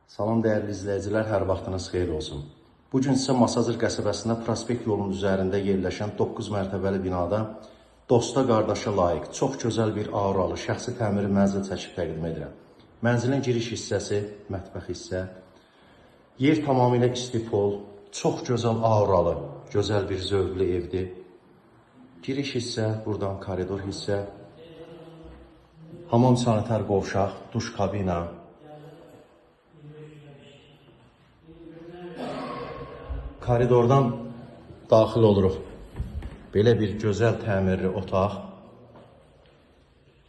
Salam dəyərli izləyicilər, hər vaxtınız xeyir olsun. Bugün sizə Masazır qəsəbəsində prospekt yolunun üzərində yerləşən 9 mərtəbəli binada dosta qardaşa layiq, çox gözəl bir auralı, şəxsi təmiri mənzil çəkib təqdim edirəm. Mənzilin giriş hissəsi, mətbəx hissə, yer tamamilə istipol, çox gözəl auralı, gözəl bir zövqlü evdir. Giriş hissə, buradan koridor hissə, hamam sanitar qovşaq, duş kabina, koridordan daxil oluruq. Belə bir gözəl təmirli otaq.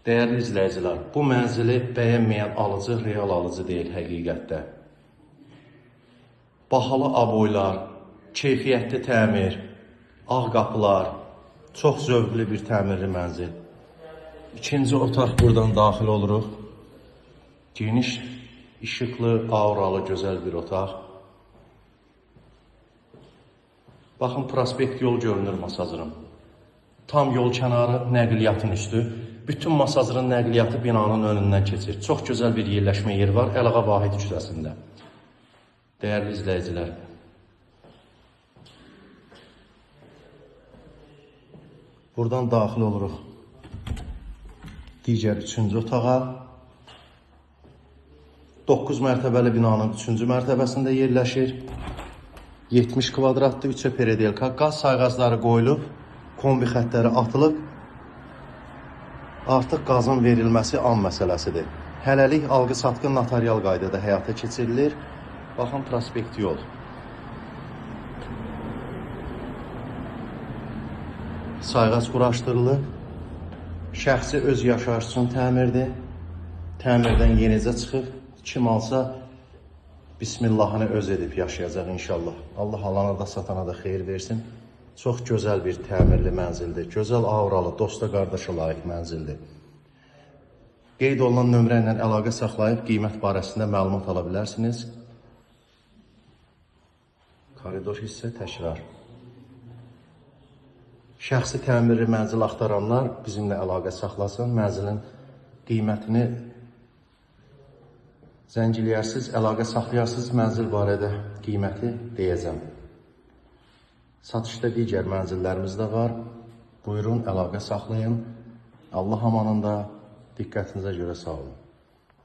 Dəyərli izləyicilər, bu mənzili bəyənməyən alıcı real alıcı deyil həqiqətdə. Bahalı aboylar, keyfiyyətli təmir, ağ qapılar, çox zövqlü bir təmirli mənzil. İkinci otaq buradan daxil oluruq. Geniş, işıqlı, auralı, gözəl bir otaq. Baxın, prospekt yol görünür Masazırın. Tam yol kənarı, nəqliyyatın üstü. Bütün Masazırın nəqliyyatı binanın önündən keçir. Çox gözəl bir yerləşmə yeri var Əlağa Vahid küçəsində. Dəyərli izləyicilər, buradan daxil oluruq digər 3-cü otağa. 9 mərtəbəli binanın 3-cü mərtəbəsində yerləşir. 70 kvadratlı 3 peredelka, qaz sayğacları qoyulub, kombi xətləri atılıb, artıq qazın verilməsi an məsələsidir. Hələlik alqı-satqı notarial qaydada həyata keçirilir. Baxın, prospekt yol. Sayğac quraşdırılıb, şəxsi öz yaşayış üçün təmirdir. Təmirdən yenicə çıxıb, kim alsa, Bismillahını öz edib yaşayacaq inşallah. Allah alana da satana da xeyir versin. Çox gözəl bir təmirli mənzildir. Gözəl auralı, dosta qardaşa layiq mənzildir. Qeyd olunan nömrə ilə əlaqə saxlayıb qiymət barəsində məlumat ala bilərsiniz. Koridor hissə təkrar. Şəxsi təmirli mənzil axtaranlar bizimlə əlaqə saxlasın. Mənzilin qiymətini zəngiləyərsiniz, əlaqə saxlayarsınız, mənzil barədə qiyməti deyəcəm. Satışda digər mənzillərimiz də var. Buyurun, əlaqə saxlayın. Allah amanında, diqqətinizə görə sağ olun.